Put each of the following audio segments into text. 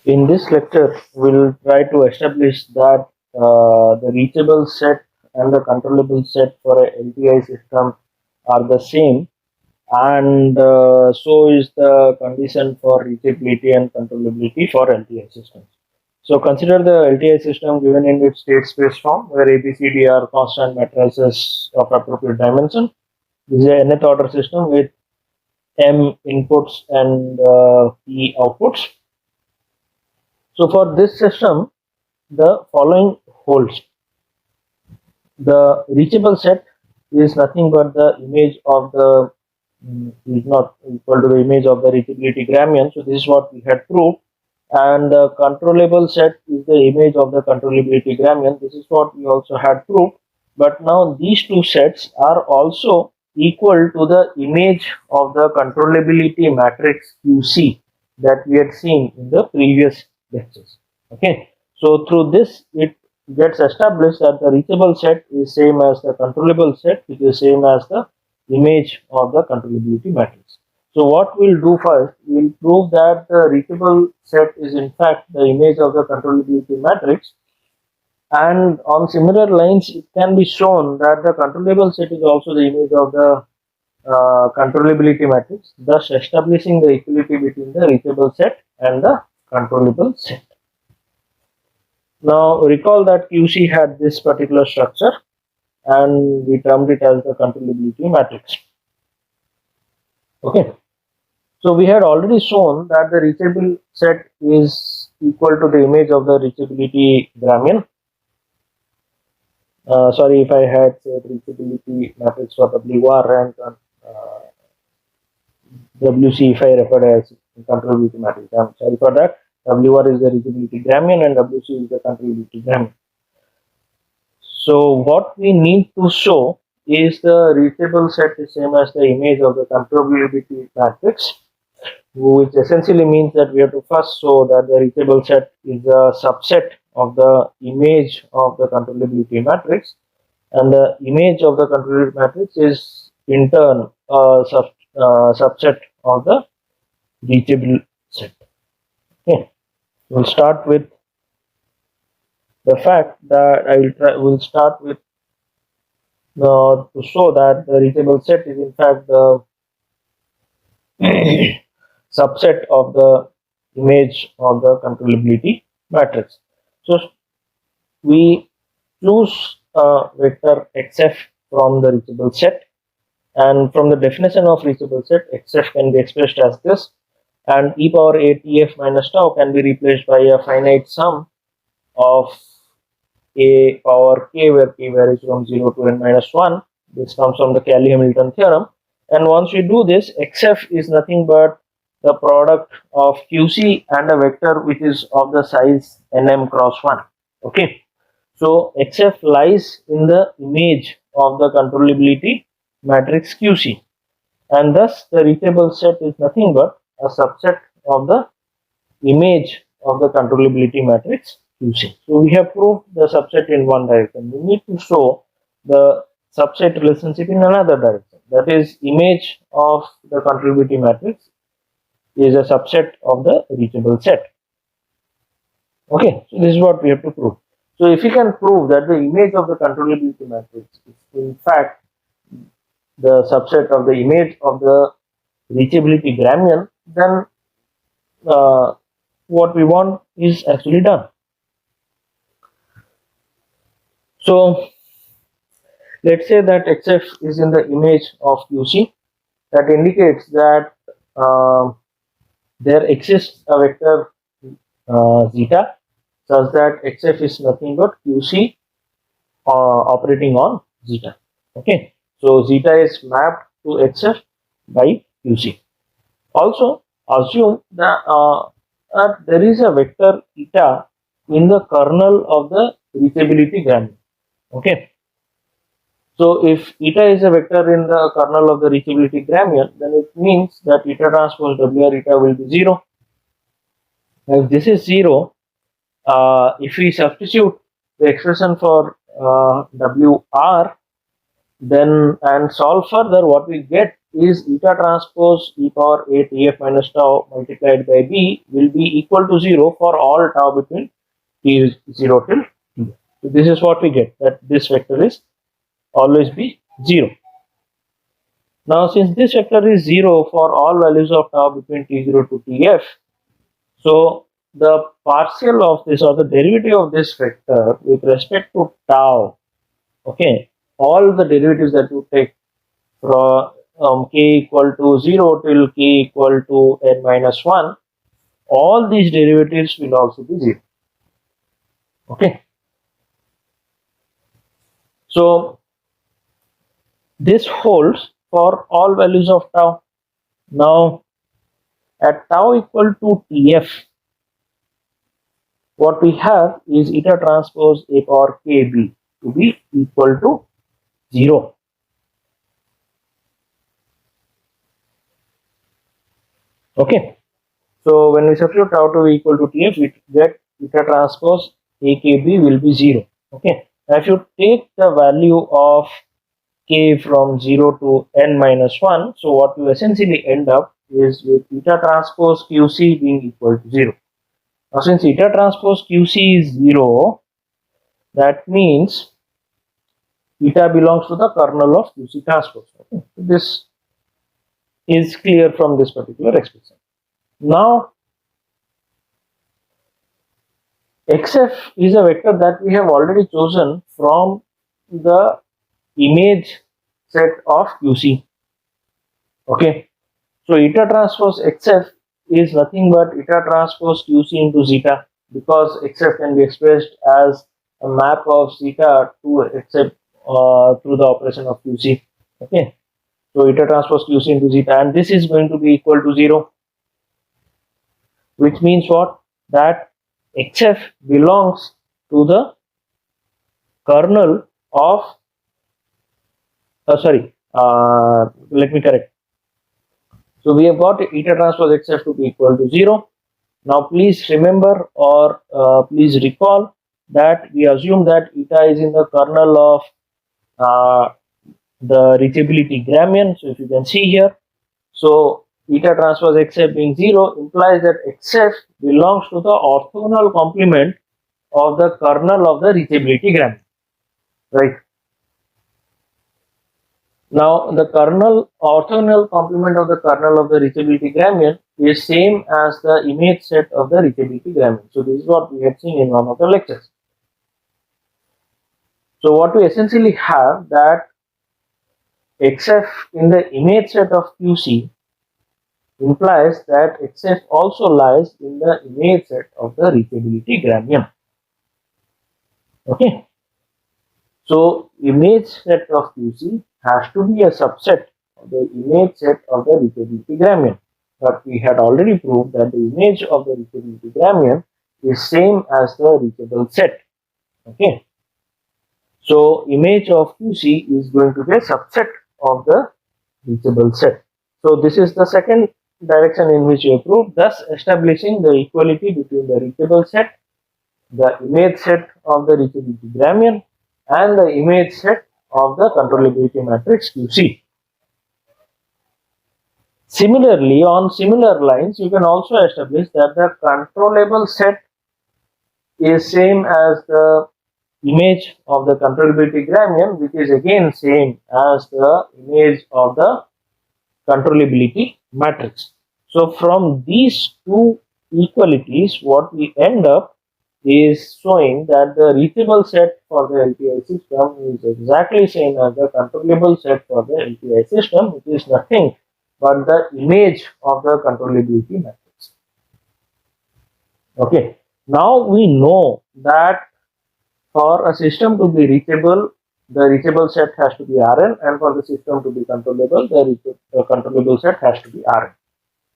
In this lecture, we'll try to establish that the reachable set and the controllable set for a LTI system are the same, and so is the condition for reachability and controllability for LTI systems. So consider the LTI system given in its state space form, where ABCD are constant matrices of appropriate dimension. This is a nth order system with M inputs and P outputs. So for this system, the following holds. The reachable set is nothing but the image of the is not equal to the image of the reachability Gramian. So this is what we had proved. And the controllable set is the image of the controllability Gramian. This is what we also had proved. But now these two sets are also equal to the image of the controllability matrix QC that we had seen in the previous lectures. Okay. So through this, it gets established that the reachable set is same as the controllable set, which is same as the image of the controllability matrix. So what we'll do first, we'll prove that the reachable set is in fact the image of the controllability matrix, and on similar lines it can be shown that the controllable set is also the image of the controllability matrix, thus establishing the equality between the reachable set and the controllable set. Now recall that QC had this particular structure and we termed it as the controllability matrix. Okay. So we had already shown that the reachable set is equal to the image of the reachability Gramian. Sorry if I had said reachability matrix for WR and WC if I referred as controllability matrix. I'm sorry for that. WR is the reachability Gramian and WC is the controllability Gramian. So what we need to show is the reachable set is same as the image of the controllability matrix, which essentially means that we have to first show that the reachable set is a subset of the image of the controllability matrix, and the image of the controllability matrix is in turn a subset of the reachable set. Okay, we'll start with the fact that we'll start with to show that the reachable set is in fact the subset of the image of the controllability matrix. So we choose a vector xf from the reachable set, and from the definition of reachable set, xf can be expressed as this, and e power a tf minus tau can be replaced by a finite sum of a power k, where k varies from 0 to n minus 1. This comes from the Cayley-Hamilton theorem. And once we do this, xf is nothing but the product of QC and a vector which is of the size nm cross 1. Okay. So xf lies in the image of the controllability matrix QC, and thus the reachable set is nothing but a subset of the image of the controllability matrix QC. So we have proved the subset in one direction. We need to show the subset relationship in another direction. That is, image of the controllability matrix is a subset of the reachable set. Okay, so this is what we have to prove. So if we can prove that the image of the controllability matrix is in fact the subset of the image of the reachability Gramian, then what we want is actually done. So let's say that xf is in the image of QC. That indicates that there exists a vector zeta such that xf is nothing but QC operating on zeta. Okay, so zeta is mapped to xf by QC. Also assume that there is a vector eta in the kernel of the reachability Gramian. Okay, so if eta is a vector in the kernel of the reachability Gramian, then it means that eta transpose WR eta will be 0. Now if this is 0, if we substitute the expression for WR Then and solve further, what we get is eta transpose e power a tf minus tau multiplied by b will be equal to 0 for all tau between t is 0 till t. So this is what we get, that this vector is always be 0. Now since this vector is 0 for all values of tau between t0 to tf, so the partial of this or the derivative of this vector with respect to tau, okay, all the derivatives that you take from k equal to 0 till k equal to n minus 1, all these derivatives will also be 0. Okay. So this holds for all values of tau. Now at tau equal to tf, what we have is eta transpose a power kb to be equal to 0. Okay. So when we substitute tau to be equal to tf, we get eta transpose akb will be 0. Okay. Now if you take the value of k from 0 to n minus 1, so what you essentially end up is with eta transpose qc being equal to 0. Now since eta transpose qc is 0, that means eta belongs to the kernel of qc transpose. Okay. So this is clear from this particular expression. Now xf is a vector that we have already chosen from the image set of qc. Okay, so eta transpose xf is nothing but eta transpose qc into zeta, because xf can be expressed as a map of zeta to xf through the operation of qc. Okay, so eta transpose qc into zeta, and this is going to be equal to 0, which means what? That xf belongs to the kernel of let me correct. So we have got eta transpose xf to be equal to 0. Now please remember or please recall that we assume that eta is in the kernel of the reachability Gramian. So if you can see here, so eta transpose xf being 0 implies that xf belongs to the orthogonal complement of the kernel of the reachability Gramian, right? Now the kernel orthogonal complement of the kernel of the reachability Gramian is same as the image set of the reachability Gramian. So this is what we had seen in one of the lectures. So what we essentially have, that xf in the image set of qc implies that xf also lies in the image set of the reachability Gramian. Okay. So image set of qc has to be a subset of the image set of the reachability Gramian. But we had already proved that the image of the reachability Gramian is same as the reachable set. Okay. So image of qc is going to be a subset of the reachable set. So this is the second direction in which you prove, thus establishing the equality between the reachable set, the image set of the reachability Gramian, and the image set of the controllability matrix QC. Similarly, on similar lines, you can also establish that the controllable set is same as the image of the controllability Gramian, which is again same as the image of the controllability matrix. So from these two equalities, what we end up is showing that the reachable set for the LTI system is exactly same as the controllable set for the LTI system, which is nothing but the image of the controllability matrix. Okay, now we know that for a system to be reachable, the reachable set has to be Rn, and for the system to be controllable, the controllable set has to be Rn.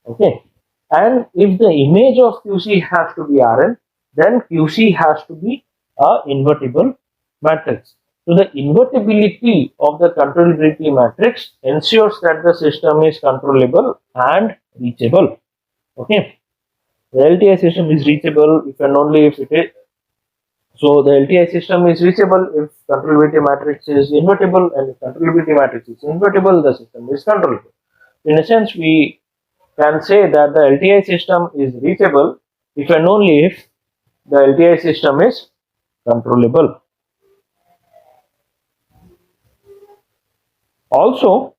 Okay, and if the image of QC has to be Rn, then QC has to be a invertible matrix. So the invertibility of the controllability matrix ensures that the system is controllable and reachable. Okay, the LTI system is reachable if and only if it is So the LTI system is reachable if controllability matrix is invertible, and if controllability matrix is invertible, the system is controllable. In a sense, we can say that the LTI system is reachable if and only if the LTI system is controllable. Also,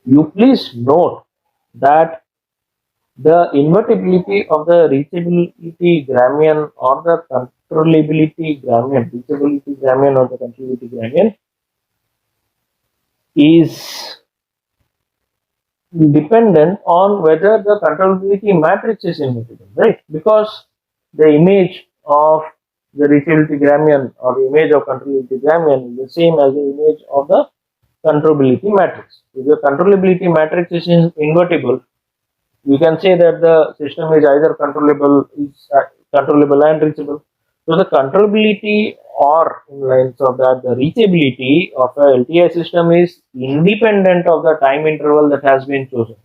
you please note that the invertibility of the reachability Gramian or the controllability Gramian, reachability Gramian or the controllability Gramian is dependent on whether the controllability matrix is invertible, right? Because the image of the reachability Gramian or the image of controllability Gramian is the same as the image of the controllability matrix. If the controllability matrix is invertible, we can say that the system is either controllable and reachable. So the controllability, or in lines of that, the reachability of a LTI system is independent of the time interval that has been chosen,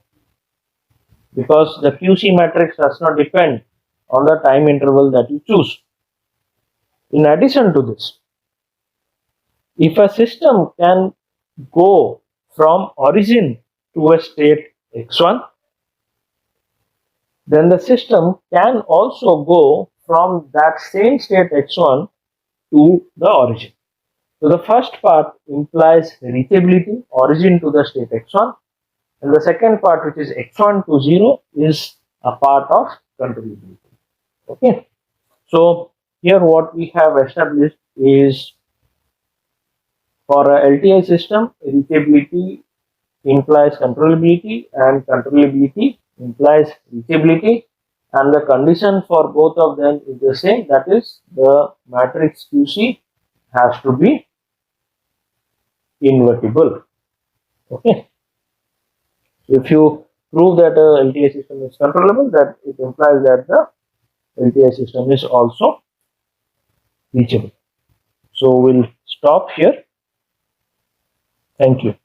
because the QC matrix does not depend on the time interval that you choose. In addition to this, if a system can go from origin to a state x1, then the system can also go from that same state x1 to the origin. So the first part implies reachability, origin to the state x1, and the second part, which is x1 to 0, is a part of controllability. Okay. So here what we have established is, for a LTI system, reachability implies controllability and controllability implies reachability, and the condition for both of them is the same, that is, the matrix QC has to be invertible. Okay. If you prove that a LTI system is controllable, that it implies that the LTI system is also reachable. So we'll stop here. Thank you.